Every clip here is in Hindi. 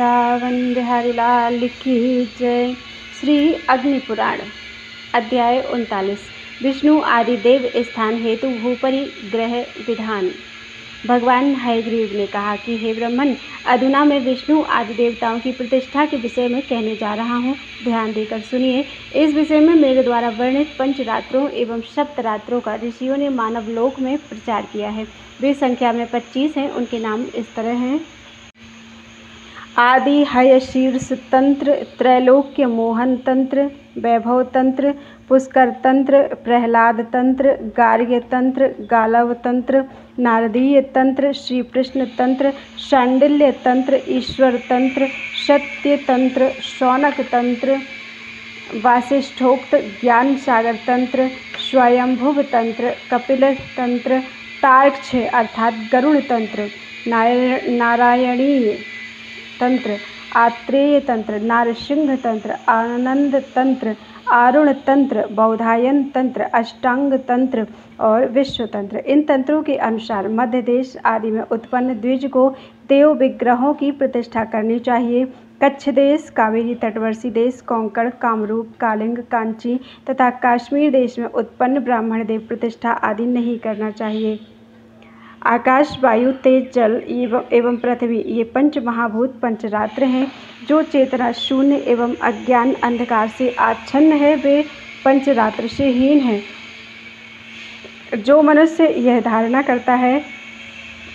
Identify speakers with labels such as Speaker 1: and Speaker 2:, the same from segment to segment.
Speaker 1: वृंदावन बिहारी लाल की जय। श्री अग्नि पुराण अध्याय 39 विष्णु आदि देव स्थान हेतु भूपरि ग्रह विधान। भगवान हयग्रीव ने कहा कि हे ब्रह्मन, अधुना मैं विष्णु आदि देवताओं की प्रतिष्ठा के विषय में कहने जा रहा हूँ। ध्यान देकर सुनिए। इस विषय में मेरे द्वारा वर्णित पंचरात्रों एवं सप्तरात्रों का ऋषियों ने मानव लोक में प्रचार किया है। वे संख्या में 25 हैं। उनके नाम इस तरह हैं: आदि हयशीर्ष तंत्र, त्रैलोक्य मोहन तंत्र, वैभव तंत्र, पुष्कर तंत्र, प्रहलाद तंत्र, गार्ग्य तंत्र, गालव तंत्र, नारदीय तंत्र, श्री कृष्ण तंत्र, शांडिल्य तंत्र, ईश्वर तंत्र, सत्य तंत्र, शौनक तंत्र, वासिष्ठोक्त ज्ञान सागर तंत्र, स्वयंभुव तंत्र, कपिल तंत्र, तार्क्ष अर्थात गरुड़ तंत्र, नारायणीय तंत्र, आत्रेय तंत्र, नारसिंह तंत्र, आनंद तंत्र, आरुण तंत्र, बौधायन तंत्र, अष्टांग तंत्र और विश्व तंत्र। इन तंत्रों के अनुसार मध्य देश आदि में उत्पन्न द्विज को देव विग्रहों की प्रतिष्ठा करनी चाहिए। कच्छ देश, कावेरी तटवर्ती देश, कोंकण, कामरूप, कालिंग, कांची तथा कश्मीर देश में उत्पन्न ब्राह्मण देव प्रतिष्ठा आदि नहीं करना चाहिए। आकाश, वायु, तेज, जल एवं पृथ्वी ये पंच महाभूत पंचरात्र हैं। जो चेतना शून्य एवं अज्ञान अंधकार से आच्छन्न है वे पंचरात्र से हीन है। जो मनुष्य यह धारणा करता है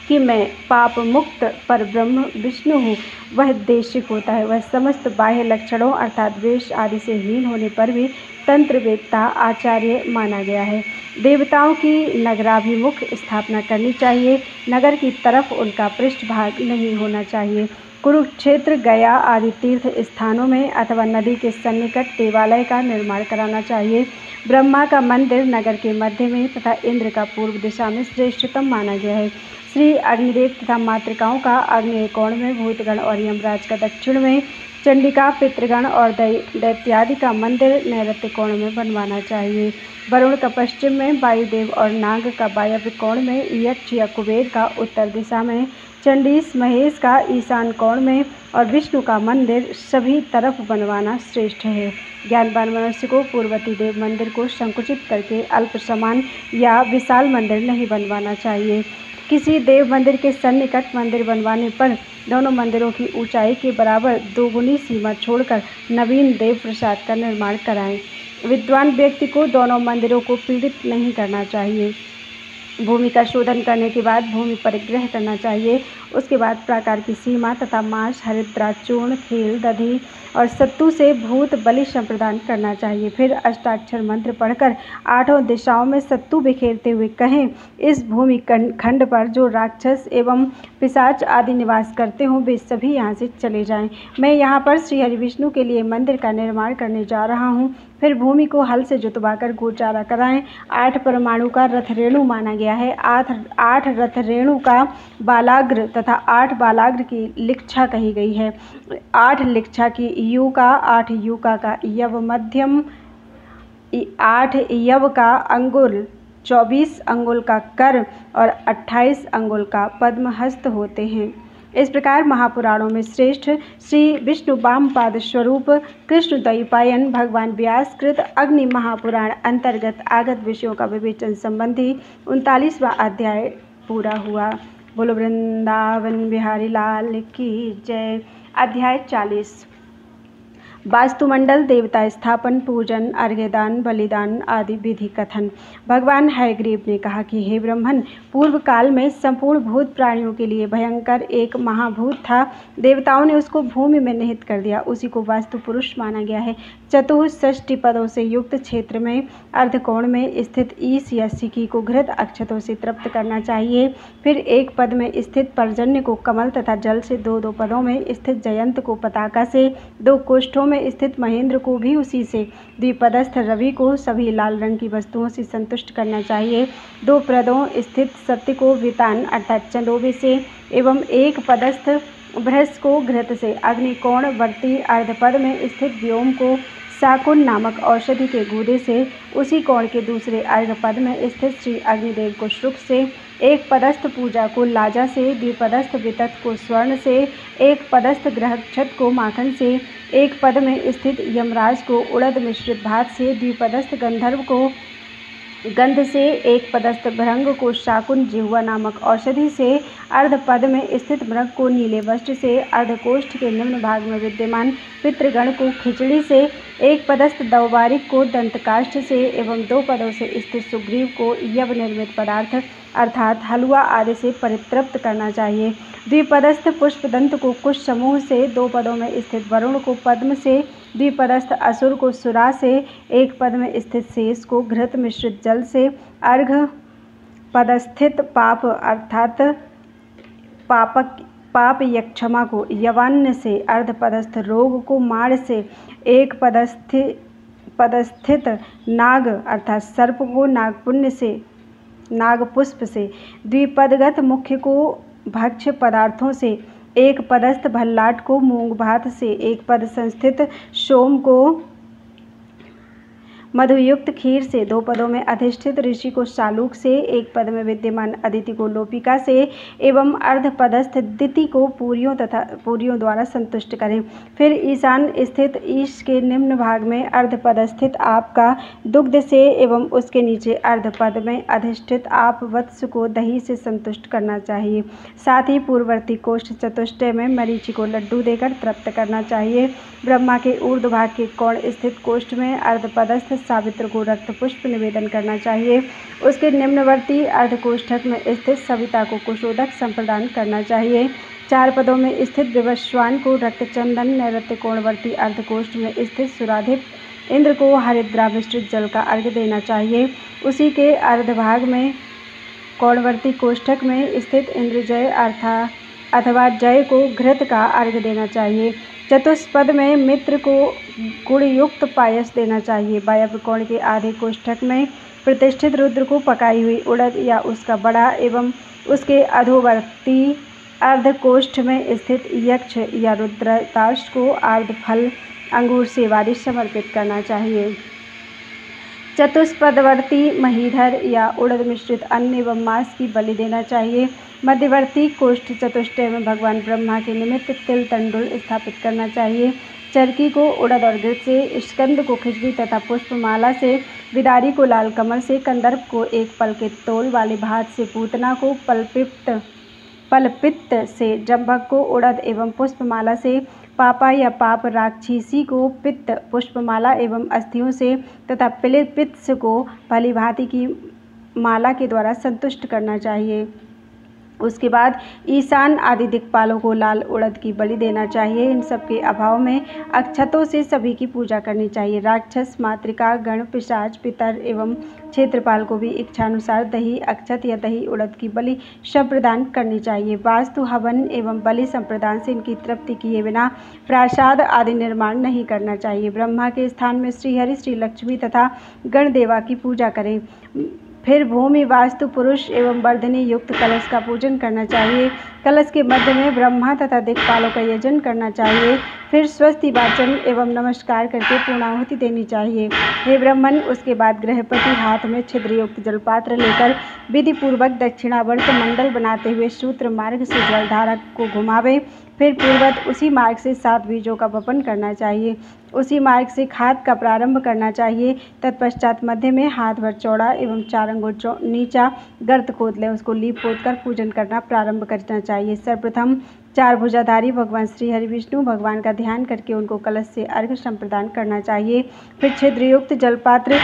Speaker 1: कि मैं पाप मुक्त परब्रह्म विष्णु हूँ, वह देशिक होता है। वह समस्त बाह्य लक्षणों अर्थात वेश आदि से हीन होने पर भी तंत्र वेत्ता आचार्य माना गया है। देवताओं की नगराभिमुख स्थापना करनी चाहिए। नगर की तरफ उनका पृष्ठभाग नहीं होना चाहिए। कुरुक्षेत्र, गया आदि तीर्थ स्थानों में अथवा नदी के सन्निकट देवालय का निर्माण कराना चाहिए। ब्रह्मा का मंदिर नगर के मध्य में तथा इंद्र का पूर्व दिशा में श्रेष्ठतम माना गया है। श्री अग्निदेव तथा मातृकाओं का आग्नेय कोण में, भूतगण और यमराज का दक्षिण में, चंडिका, पितृगण और दैत्यादि का मंदिर नैऋत्य कोण में बनवाना चाहिए। वरुण का पश्चिम में, वायुदेव और नाग का वायव्य कोण में, यक्ष या कुबेर का उत्तर दिशा में, चंडीस महेश का ईशान कोण में और विष्णु का मंदिर सभी तरफ बनवाना श्रेष्ठ है। ज्ञानवान मनुष्य को पूर्ववर्ती देव मंदिर को संकुचित करके अल्प समान या विशाल मंदिर नहीं बनवाना चाहिए। किसी देव मंदिर के सन्निकट मंदिर बनवाने पर दोनों मंदिरों की ऊंचाई के बराबर दोगुनी सीमा छोड़कर नवीन देव प्रसाद का निर्माण कराएं। विद्वान व्यक्ति को दोनों मंदिरों को पीड़ित नहीं करना चाहिए। भूमि का शोधन करने के बाद भूमि परिग्रह करना चाहिए। उसके बाद प्राकार की सीमा तथा मांस, हरिद्रा, चूर्ण, खेल, दधी और सत्तू से भूत बलि संप्रदान करना चाहिए। फिर अष्टाक्षर मंत्र पढ़कर आठों दिशाओं में सत्तू बिखेरते हुए कहें, इस भूमि खंड पर जो राक्षस एवं पिशाच आदि निवास करते हों वे सभी यहाँ से चले जाएं। मैं यहाँ पर श्री हरि विष्णु के लिए मंदिर का निर्माण करने जा रहा हूँ। फिर भूमि को हल से जुतवाकर गोचारा कराएं। 8 परमाणु का रथ रेणु माना गया है। 8 रथ रेणु का बालाग्र तथा 8 बालाग्र की लिक्षा कही गई है। 8 लिक्षा की यूका, 8 यूका का यव मध्यम, 8 यव का अंगुल, 24 अंगुल का कर और 28 अंगुल का पद्महस्त होते हैं। इस प्रकार महापुराणों में श्रेष्ठ श्री विष्णु वामपाद स्वरूप कृष्ण द्वैपायन भगवान व्यास कृत अग्नि महापुराण अंतर्गत आगत विषयों का विवेचन संबंधी 39वां अध्याय पूरा हुआ। बोलो वृंदावन बिहारी लाल की जय। अध्याय 40 वास्तुमंडल, देवता स्थापन, पूजन, अर्घ्यदान, बलिदान आदि विधि कथन। भगवान हयग्रीव ने कहा कि हे ब्रह्मन, पूर्व काल में संपूर्ण भूत प्राणियों के लिए भयंकर एक महाभूत था। देवताओं ने उसको भूमि में निहित कर दिया। उसी को वास्तु पुरुष माना गया है। चतुष्षष्टि पदों से युक्त क्षेत्र में अर्धकोण में स्थित ईश या सिकी को घृत अक्षतों से तृप्त करना चाहिए। फिर एक पद में स्थित पर्जन्य को कमल तथा जल से, 2 पदों में स्थित जयंत को पताका से, 2 कोष्ठों में स्थित महेंद्र को भी उसी से, द्विपदस्थ रवि को सभी लाल रंग की वस्तुओं से संतुष्ट करना चाहिए। 2 पदों स्थित सत्य को वितान अर्थात चंदोबे से एवं 1 पदस्थ बृहस्पति को घृत से, अग्निकोण वर्ती अर्धपद में स्थित व्योम को शाकुन नामक औषधि के गूदे से, उसी कोण के दूसरे अर्घ पद में स्थित श्री अग्निदेव को शुक से, एक पदस्थ पूजा को लाजा से, द्विपदस्थ वितत को स्वर्ण से, एक पदस्थ ग्रहक्षत को माखन से, एक पद में स्थित यमराज को उड़द मिश्रित भात से, द्विपदस्थ गंधर्व को गंध से, एक पदस्थ भृंग को शाकुन जिह्वा नामक औषधि से, अर्ध पद में स्थित मृग को नीले वस्त्र से, अर्धकोष्ठ के निम्न भाग में विद्यमान पितृगण को खिचड़ी से, एक पदस्थ दौबारिक को दंतकाष्ठ से एवं 2 पदों से स्थित सुग्रीव को यव निर्मित पदार्थ अर्थात हलवा आदि से परितृप्त करना चाहिए। द्विपदस्थ पुष्पदंत को कुश समूह से, 2 पदों में स्थित वरुण को पद्म से, द्विपदस्थ असुर को सुरा से, एक पद में स्थित शेष को घृत मिश्रित जल से, अर्घ पदस्थित पाप अर्थात पाप यक्षमा को यवान्न से, अर्ध पदस्थ रोग को मार से, एक पदस्थित नाग अर्थात सर्प को नागपुण्य से नागपुष्प से, द्विपदगत मुख्य को भक्ष्य पदार्थों से, एक पदस्थ भल्लाट को मूंग भात से, एक पद संस्थित सोम को मधुयुक्त खीर से, 2 पदों में अधिष्ठित ऋषि को शालूक से, एक पद में विद्यमान अदिति को लोपिका से एवं अर्ध पदस्थ दिति को पूरियों द्वारा संतुष्ट करें। फिर ईशान स्थित ईश के निम्न भाग में अर्ध पदस्थित आप का दुग्ध से एवं उसके नीचे अर्ध पद में अधिष्ठित आप वत्स को दही से संतुष्ट करना चाहिए। साथ ही पूर्ववर्ती कोष्ठ चतुष्टय में मरीचि को लड्डू देकर तृप्त करना चाहिए। ब्रह्मा के ऊर्ध्व भाग के कोण स्थित कोष्ठ में अर्ध पदस्थ सावित्र को रक्त पुष्प निवेदन करना चाहिए। उसके निम्नवर्ती अर्धकोष्ठक में स्थित सविता को कुशोदक संप्रदान करना चाहिए। 4 पदों में स्थित विवस्वान को रक्त चंदन, नैऋत्य कोणवर्ती अर्धकोष्ठ में स्थित सुराधिप इंद्र को हरिद्रा मिश्रित जल का अर्घ्य देना चाहिए। उसी के अर्धभाग में कोणवर्ती कोष्ठक में स्थित इंद्रजय अथवा जय को घृत का अर्घ्य देना चाहिए। चतुष्पद में मित्र को गुड़युक्त पायस देना चाहिए। वायव्य कोण के आधे कोष्ठक में प्रतिष्ठित रुद्र को पकाई हुई उड़द या उसका बड़ा एवं उसके अधोवर्ती अर्धकोष्ठ में स्थित यक्ष या रुद्रताश को आर्ध फल अंगूर से वारिश समर्पित करना चाहिए। चतुष्पदवर्ती महीधर या उड़द मिश्रित अन्न एवं मांस की बलि देना चाहिए। मध्यवर्ती कोष्ठ चतुष्टय में भगवान ब्रह्मा के निमित्त तिल तंडुल स्थापित करना चाहिए। चरकी को उड़द और घृत से, स्कंद को खिचड़ी तथा पुष्पमाला से, बिदारी को लाल कमल से, कंदर्प को एक पल के तोल वाले भात से, पूतना को पलपित्त से, जम्भक को उड़द एवं पुष्पमाला से, पापा या पाप राक्षसी को पित्त पुष्पमाला एवं अस्थियों से तथा पिलिपित्स को भली भांति की माला के द्वारा संतुष्ट करना चाहिए। उसके बाद ईशान आदि दिक्पालों को लाल उड़द की बलि देना चाहिए। इन सब के अभाव में अक्षतों से सभी की पूजा करनी चाहिए। राक्षस, मातृका, गण, पिशाच, पितर एवं क्षेत्रपाल को भी इच्छानुसार दही अक्षत या दही उड़द की बलि सब प्रदान करनी चाहिए। वास्तु हवन एवं बलि संप्रदान से इनकी तृप्ति किए बिना प्रासाद आदि निर्माण नहीं करना चाहिए। ब्रह्मा के स्थान में श्रीहरि, श्री लक्ष्मी तथा गणदेवा की पूजा करें। फिर भूमि वास्तु पुरुष एवं वर्धनी युक्त कलश का पूजन करना चाहिए। कलश के मध्य में ब्रह्मा तथा दिक्पालों का यजन करना चाहिए। फिर स्वस्ति वाचन एवं नमस्कार करके पूर्णाहुति देनी चाहिए। हे ब्राह्मण, उसके बाद गृहपति हाथ में छिद्रयुक्त जलपात्र लेकर विधि पूर्वक दक्षिणावर्त मंडल बनाते हुए सूत्र मार्ग से जलधारा को घुमावे। फिर पूर्वत उसी मार्ग से 7 बीजों का वपन करना चाहिए। उसी मार्ग से खाद का प्रारंभ करना चाहिए। तत्पश्चात मध्य में हाथ भर चौड़ा एवं 4 अंगुल नीचा गर्त खोद लें। उसको लीप पोत कर पूजन करना प्रारंभ करना चाहिए। सर्वप्रथम 4 भुजाधारी भगवान श्री हरि विष्णु भगवान का ध्यान करके उनको कलश से अर्घ्य संप्रदान करना चाहिए। फिर छिद्रयुक्त जलपात्र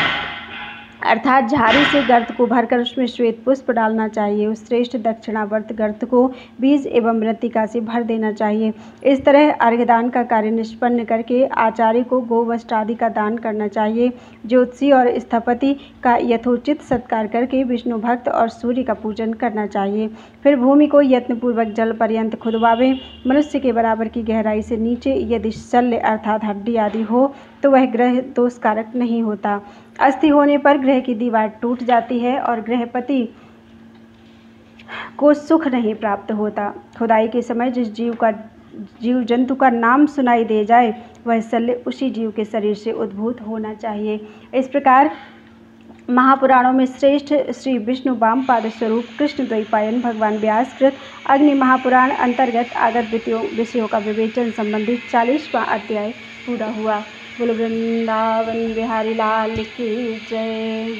Speaker 1: अर्थात झाड़ी से गर्त को भरकर उसमें श्वेत पुष्प डालना चाहिए। उस श्रेष्ठ दक्षिणावर्त गर्त को बीज एवं मृत्तिका से भर देना चाहिए। इस तरह अर्घ्यदान का कार्य निष्पन्न करके आचार्य को गोवस्त्र आदि का दान करना चाहिए। ज्योतिषी और स्थपति का यथोचित सत्कार करके विष्णु भक्त और सूर्य का पूजन करना चाहिए। फिर भूमि को यत्नपूर्वक जल पर्यंत खुदवावे। मनुष्य के बराबर की गहराई से नीचे यदि शल्य अर्थात हड्डी आदि हो तो वह ग्रह दोषकारक नहीं होता। अस्थि होने पर ग्रह की दीवार टूट जाती है और गृहपति को सुख नहीं प्राप्त होता। खुदाई के समय जिस जीव का जीव जंतु का नाम सुनाई दे जाए वह शल्य उसी जीव के शरीर से उद्भूत होना चाहिए। इस प्रकार महापुराणों में श्रेष्ठ श्री विष्णु वामपाद स्वरूप कृष्ण द्वैपायन भगवान व्यास कृत अग्नि महापुराण अंतर्गत आगत विषयों का विवेचन संबंधित 40वां अध्याय पूरा हुआ। बोलो वृंदावन बिहारी लाल की जय।